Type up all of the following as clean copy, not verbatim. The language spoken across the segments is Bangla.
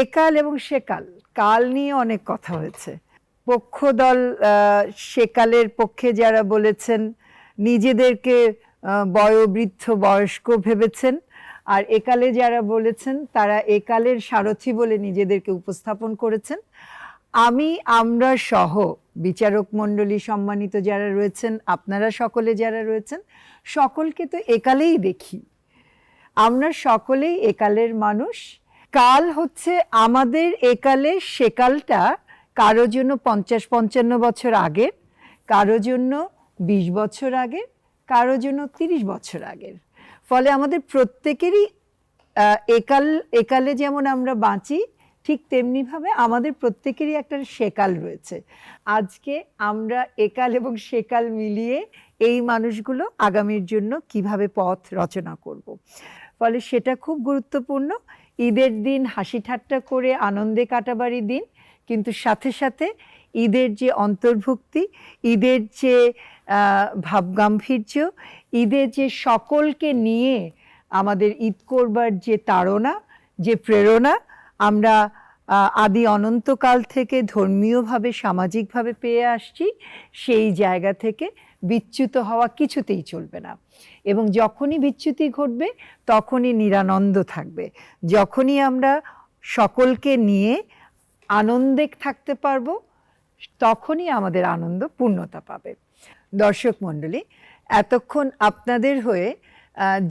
একাল এবং সেকাল, কাল নিয়ে অনেক কথা হয়েছে। পক্ষদল সেকালের পক্ষে যারা বলেছেন নিজেদেরকে বয়োবৃদ্ধ বয়স্ক ভেবেছেন, আর একালে যারা বলেছেন তারা একালের সারথি বলে নিজেদেরকে উপস্থাপন করেছেন। আমরা সহ বিচারক মণ্ডলী সম্মানিত যারা রয়েছেন, আপনারা সকলে যারা রয়েছেন, সকলকে তো একালেই দেখি। আমরা সকলেই একালের মানুষ। কাল হচ্ছে আমাদের একালে, সেকালটা কারো জন্য 50-55 বছর আগের, কারো জন্য 20 বছর আগের, কারো জন্য 30 বছর আগের। ফলে আমাদের প্রত্যেকেরই একালে যেমন আমরা বাঁচি, ঠিক তেমনিভাবে আমাদের প্রত্যেকেরই একটা সেকাল রয়েছে। আজকে আমরা একাল এবং সেকাল মিলিয়ে এই মানুষগুলো আগামীর জন্য কিভাবে পথ রচনা করব। ফলে সেটা খুব গুরুত্বপূর্ণ। ঈদের দিন হাসি ঠাট্টা করে আনন্দে কাটাবারই দিন, কিন্তু সাথে সাথে ঈদের যে অন্তর্ভুক্তি, ঈদের যে ভাবগাম্ভীর্য, ঈদের যে সকলকে নিয়ে আমাদের ঈদ করবার যে তাড়না, যে প্রেরণা আমরা আদি অনন্তকাল থেকে ধর্মীয়ভাবে সামাজিকভাবে পেয়ে আসছি, সেই জায়গা থেকে বিচ্যুত হওয়া কিছুতেই চলবে না। এবং যখনই বিচ্যুতি ঘটবে তখনই নিরানন্দ থাকবে। যখনই আমরা সকলকে নিয়ে আনন্দে থাকতে পারবো, তখনই আমাদের আনন্দ পূর্ণতা পাবে। দর্শক মণ্ডলী, এতক্ষণ আপনাদের হয়ে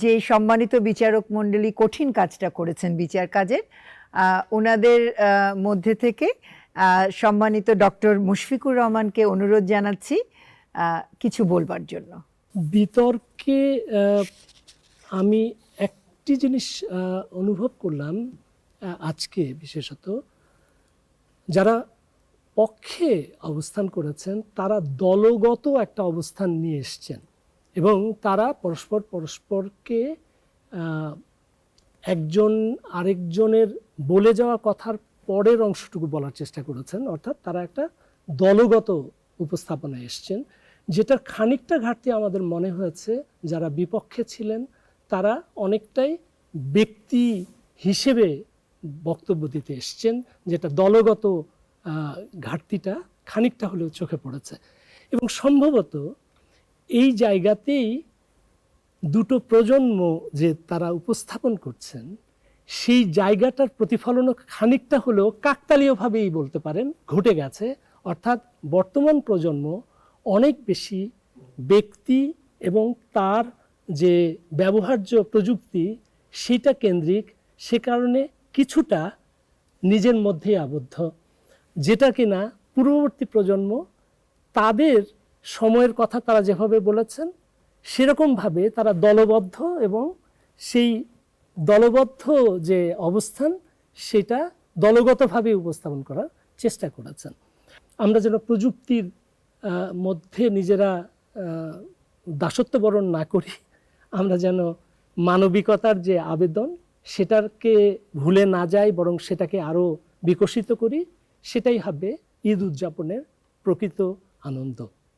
যে সম্মানিত বিচারক মণ্ডলী কঠিন কাজটা করেছেন বিচার কাজের, ওনাদের মধ্যে থেকে সম্মানিত ডক্টর মুশফিকুর রহমানকে অনুরোধ জানাচ্ছি কিছু বলবার জন্য। বিতর্কে আমি একটি জিনিস অনুভব করলাম আজকে, বিশেষত যারা পক্ষে অবস্থান করেছেন তারা দলগত একটা অবস্থান নিয়ে এসছেন এবং তারা পরস্পরকে একজন আরেকজনের বলে যাওয়া কথার পরের অংশটুকু বলার চেষ্টা করেছেন। অর্থাৎ তারা একটা দলগত উপস্থাপনায় এসছেন, যেটার খানিকটা ঘাটতি আমাদের মনে হয়েছে যারা বিপক্ষে ছিলেন তারা অনেকটাই ব্যক্তি হিসেবে বক্তব্য দিতে এসছেন, যেটা দলগত ঘাটতিটা খানিকটা হলেও চোখে পড়েছে। এবং সম্ভবত এই জায়গাতেই দুটো প্রজন্ম যে তারা উপস্থাপন করছেন, সেই জায়গাটার প্রতিফলনও খানিকটা হলেও কাকতালীয়ভাবেই বলতে পারেন ঘটে গেছে। অর্থাৎ বর্তমান প্রজন্ম অনেক বেশি ব্যক্তি এবং তার যে ব্যবহার্য প্রযুক্তি সেটা কেন্দ্রিক, সে কারণে কিছুটা নিজের মধ্যেই আবদ্ধ, যেটা কিনা পূর্ববর্তী প্রজন্ম তাদের সময়ের কথা তারা যেভাবে বলেছেন সেরকমভাবে তারা দলবদ্ধ, এবং সেই দলবদ্ধ যে অবস্থান সেটা দলগতভাবে উপস্থাপন করার চেষ্টা করেছেন। আমরা যেন প্রযুক্তির মধ্যে নিজেরা দাসত্ব বরণ না করি, আমরা যেন মানবিকতার যে আবেদন সেটাকে ভুলে না যাই, বরং সেটাকে আরও বিকশিত করি। সেটাই হবে ঈদ উদযাপনের প্রকৃত আনন্দ।